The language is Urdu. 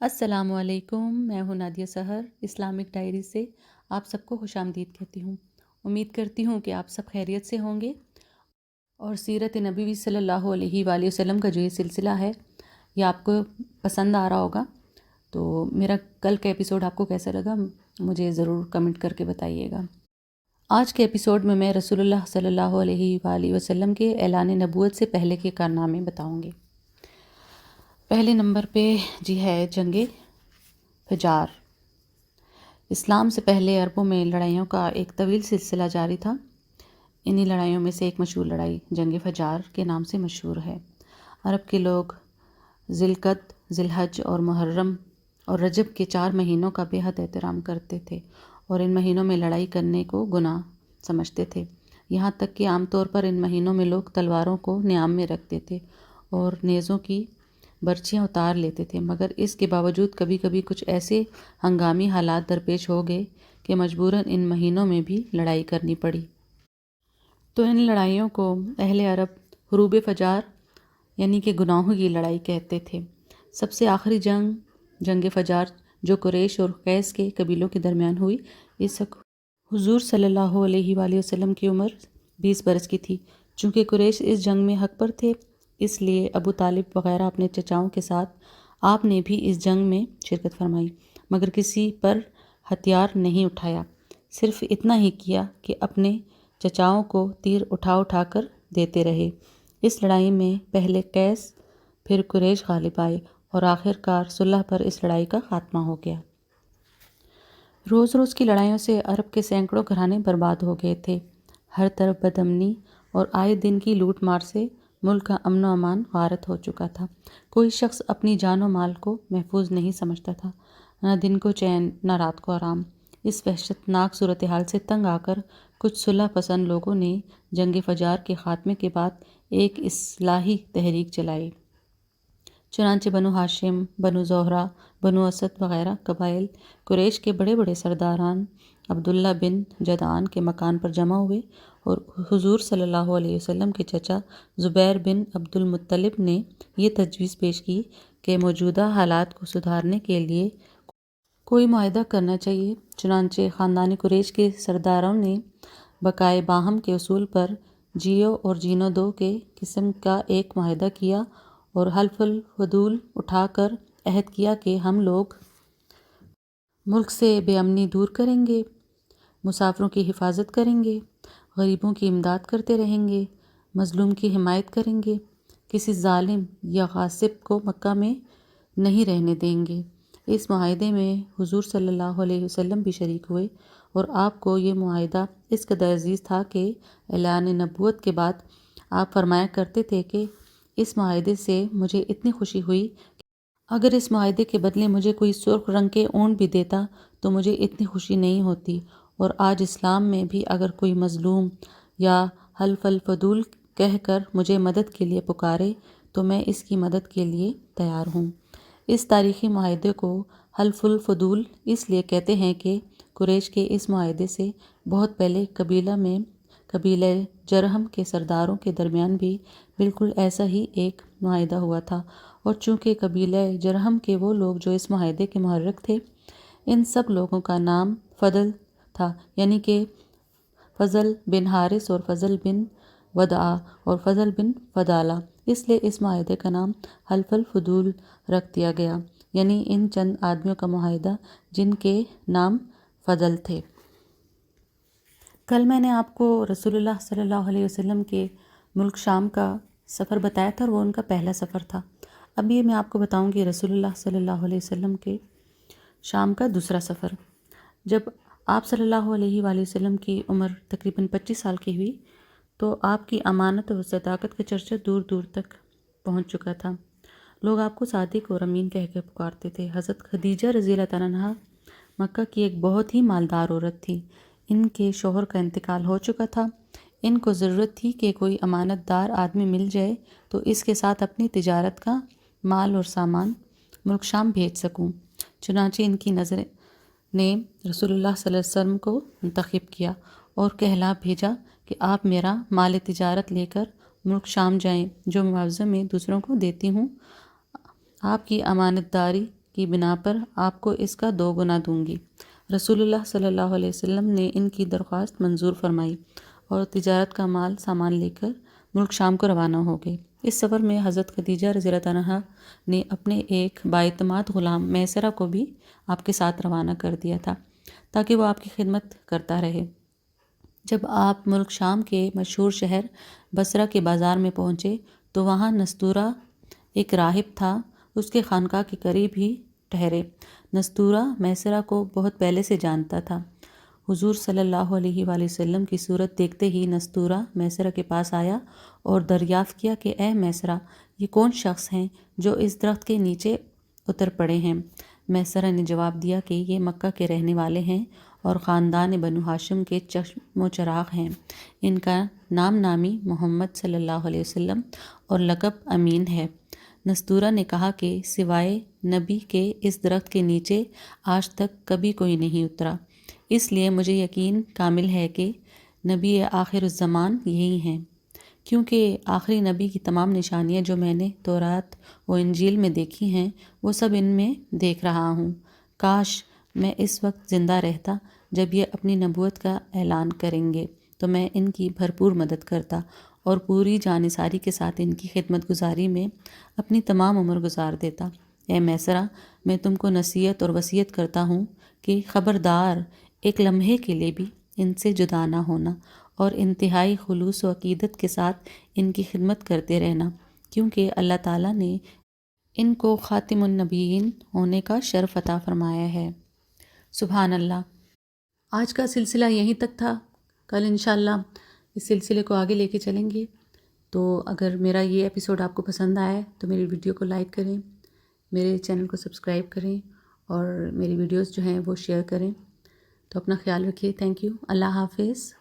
السلام علیکم، میں ہوں نادیہ سحر اسلامک ڈائری سے آپ سب کو خوش آمدید کہتی ہوں۔ امید کرتی ہوں کہ آپ سب خیریت سے ہوں گے اور سیرت نبوی صلی اللہ علیہ وآلہ وسلم کا جو یہ سلسلہ ہے یہ آپ کو پسند آ رہا ہوگا۔ تو میرا کل کا ایپیسوڈ آپ کو کیسا لگا مجھے ضرور کمنٹ کر کے بتائیے گا۔ آج کے ایپیسوڈ میں رسول اللہ صلی اللہ علیہ وآلہ وسلم کے اعلان نبوت سے پہلے کے کارنامے بتاؤں گی۔ پہلے نمبر پہ ہے جنگ فجار۔ اسلام سے پہلے عربوں میں لڑائیوں کا ایک طویل سلسلہ جاری تھا۔ انہی لڑائیوں میں سے ایک مشہور لڑائی جنگ فجار کے نام سے مشہور ہے۔ عرب کے لوگ ذی القعدہ، ذی الحج اور محرم اور رجب کے 4 مہینوں کا بے حد احترام کرتے تھے اور ان مہینوں میں لڑائی کرنے کو گناہ سمجھتے تھے۔ یہاں تک کہ عام طور پر ان مہینوں میں لوگ تلواروں کو نیام میں رکھتے تھے اور نیزوں کی برچیاں اتار لیتے تھے، مگر اس کے باوجود کبھی کبھی کچھ ایسے ہنگامی حالات درپیش ہو گئے کہ مجبوراً ان مہینوں میں بھی لڑائی کرنی پڑی۔ تو ان لڑائیوں کو اہل عرب حروب فجار یعنی کہ گناہوں کی لڑائی کہتے تھے۔ سب سے آخری جنگ فجار جو قریش اور قیس کے قبیلوں کے درمیان ہوئی، اس وقت حضور صلی اللہ علیہ وآلہ وسلم کی عمر 20 برس کی تھی۔ چونکہ قریش اس جنگ میں حق پر تھے، اس لیے ابو طالب وغیرہ اپنے چچاؤں کے ساتھ آپ نے بھی اس جنگ میں شرکت فرمائی، مگر کسی پر ہتھیار نہیں اٹھایا، صرف اتنا ہی کیا کہ اپنے چچاؤں کو تیر اٹھا کر دیتے رہے۔ اس لڑائی میں پہلے قیس پھر قریش غالب آئے اور آخر کار صلح پر اس لڑائی کا خاتمہ ہو گیا۔ روز روز کی لڑائیوں سے عرب کے سینکڑوں گھرانے برباد ہو گئے تھے۔ ہر طرف بدامنی اور آئے دن کی لوٹ مار سے ملک کا امن و امان غارت ہو چکا تھا۔ کوئی شخص اپنی جان و مال کو محفوظ نہیں سمجھتا تھا، نہ دن کو چین نہ رات کو آرام۔ اس وحشتناک صورتحال سے تنگ آ کر کچھ صلح پسند لوگوں نے جنگ فجار کے خاتمے کے بعد ایک اصلاحی تحریک چلائی۔ چنانچہ بنو ہاشم، بنو زہرہ، بنو اسد وغیرہ قبائل قریش کے بڑے بڑے سرداران عبداللہ بن جدعان کے مکان پر جمع ہوئے اور حضور صلی اللہ علیہ وسلم کے چچا زبیر بن عبد المطلب نے یہ تجویز پیش کی کہ موجودہ حالات کو سدھارنے کے لیے کوئی معاہدہ کرنا چاہیے۔ چنانچہ خاندان قریش کے سرداروں نے بقائے باہم کے اصول پر جیو اور جینو دو کے قسم کا ایک معاہدہ کیا اور حلف الفضول اٹھا کر عہد کیا کہ ہم لوگ ملک سے بے امنی دور کریں گے، مسافروں کی حفاظت کریں گے، غریبوں کی امداد کرتے رہیں گے، مظلوم کی حمایت کریں گے، کسی ظالم یا غاصب کو مکہ میں نہیں رہنے دیں گے۔ اس معاہدے میں حضور صلی اللہ علیہ وسلم بھی شریک ہوئے اور آپ کو یہ معاہدہ اس قدر عزیز تھا کہ اعلان نبوت کے بعد آپ فرمایا کرتے تھے کہ اس معاہدے سے مجھے اتنی خوشی ہوئی کہ اگر اس معاہدے کے بدلے مجھے کوئی سرخ رنگ کے اونٹ بھی دیتا تو مجھے اتنی خوشی نہیں ہوتی، اور آج اسلام میں بھی اگر کوئی مظلوم یا حلف الفضول کہہ کر مجھے مدد کے لیے پکارے تو میں اس کی مدد کے لیے تیار ہوں۔ اس تاریخی معاہدے کو حلف الفضول اس لیے کہتے ہیں کہ قریش کے اس معاہدے سے بہت پہلے قبیلہ جرہم کے سرداروں کے درمیان بھی بالکل ایسا ہی ایک معاہدہ ہوا تھا، اور چونکہ قبیلہ جرہم کے وہ لوگ جو اس معاہدے کے محرک تھے، ان سب لوگوں کا نام فضل تھا، یعنی کہ فضل بن حارث اور فضل بن ودعہ اور فضل بن فضالہ، اس لیے اس معاہدے کا نام حلف الفضول رکھ دیا گیا، یعنی ان چند آدمیوں کا معاہدہ جن کے نام فضل تھے۔ کل میں نے آپ کو رسول اللہ صلی اللہ علیہ وسلم کے ملک شام کا سفر بتایا تھا اور وہ ان کا پہلا سفر تھا۔ اب یہ میں آپ کو بتاؤں گی رسول اللہ صلی اللہ علیہ وسلم کے شام کا دوسرا سفر۔ جب آپ صلی اللہ علیہ وآلہ وسلم کی عمر تقریباً 25 سال کی ہوئی تو آپ کی امانت اور صداقت کا چرچا دور دور تک پہنچ چکا تھا۔ لوگ آپ کو صادق اور امین کہہ کے پکارتے تھے۔ حضرت خدیجہ رضی اللہ تعالیٰ عنہا مکہ کی ایک بہت ہی مالدار عورت تھی۔ ان کے شوہر کا انتقال ہو چکا تھا۔ ان کو ضرورت تھی کہ کوئی امانت دار آدمی مل جائے تو اس کے ساتھ اپنی تجارت کا مال اور سامان ملک شام بھیج سکوں۔ چنانچہ ان کی نظر نے رسول اللہ صلی اللہ علیہ وسلم کو منتخب کیا اور کہلا بھیجا کہ آپ میرا مال تجارت لے کر ملک شام جائیں، جو معاوضہ میں دوسروں کو دیتی ہوں۔ آپ کی امانت داری کی بنا پر آپ کو اس کا 2 گنا دوں گی۔ رسول اللہ صلی اللہ علیہ وسلم نے ان کی درخواست منظور فرمائی اور تجارت کا مال سامان لے کر ملک شام کو روانہ ہو گئے۔ اس سفر میں حضرت خدیجہ رضی اللہ عنہا نے اپنے ایک بااعتماد غلام میسرہ کو بھی آپ کے ساتھ روانہ کر دیا تھا تاکہ وہ آپ کی خدمت کرتا رہے۔ جب آپ ملک شام کے مشہور شہر بصرہ کے بازار میں پہنچے تو وہاں نستورہ ایک راہب تھا، اس کے خانقاہ کے قریب ہی ٹھہرے۔ نستورہ میسرہ کو بہت پہلے سے جانتا تھا۔ حضور صلی اللہ علیہ وآلہ وسلم کی صورت دیکھتے ہی نستورہ میسرہ کے پاس آیا اور دریافت کیا کہ اے میسرہ، یہ کون شخص ہیں جو اس درخت کے نیچے اتر پڑے ہیں؟ میسرہ نے جواب دیا کہ یہ مکہ کے رہنے والے ہیں اور خاندان بنو ہاشم کے چشم و چراغ ہیں۔ ان کا نام نامی محمد صلی اللہ علیہ وسلم اور لقب امین ہے۔ نستورہ نے کہا کہ سوائے نبی کے اس درخت کے نیچے آج تک کبھی کوئی نہیں اترا، اس لیے مجھے یقین کامل ہے کہ نبی آخر الزمان یہی ہیں، کیونکہ آخری نبی کی تمام نشانیاں جو میں نے تورات و انجیل میں دیکھی ہیں وہ سب ان میں دیکھ رہا ہوں۔ کاش میں اس وقت زندہ رہتا جب یہ اپنی نبوت کا اعلان کریں گے تو میں ان کی بھرپور مدد کرتا اور پوری جانثاری کے ساتھ ان کی خدمت گزاری میں اپنی تمام عمر گزار دیتا۔ اے میسرہ، میں تم کو نصیحت اور وصیت کرتا ہوں کہ خبردار ایک لمحے کے لیے بھی ان سے جدا نہ ہونا اور انتہائی خلوص و عقیدت کے ساتھ ان کی خدمت کرتے رہنا، کیونکہ اللہ تعالیٰ نے ان کو خاتم النبیین ہونے کا شرف عطا فرمایا ہے۔ سبحان اللہ۔ آج کا سلسلہ یہیں تک تھا، کل انشاءاللہ اس سلسلے کو آگے لے کے چلیں گے۔ تو اگر میرا یہ ایپیسوڈ آپ کو پسند آیا ہے تو میری ویڈیو کو لائک کریں، میرے چینل کو سبسکرائب کریں اور میری ویڈیوز جو ہیں وہ شیئر کریں۔ تو اپنا خیال رکھیے۔ Thank you. اللہ حافظ۔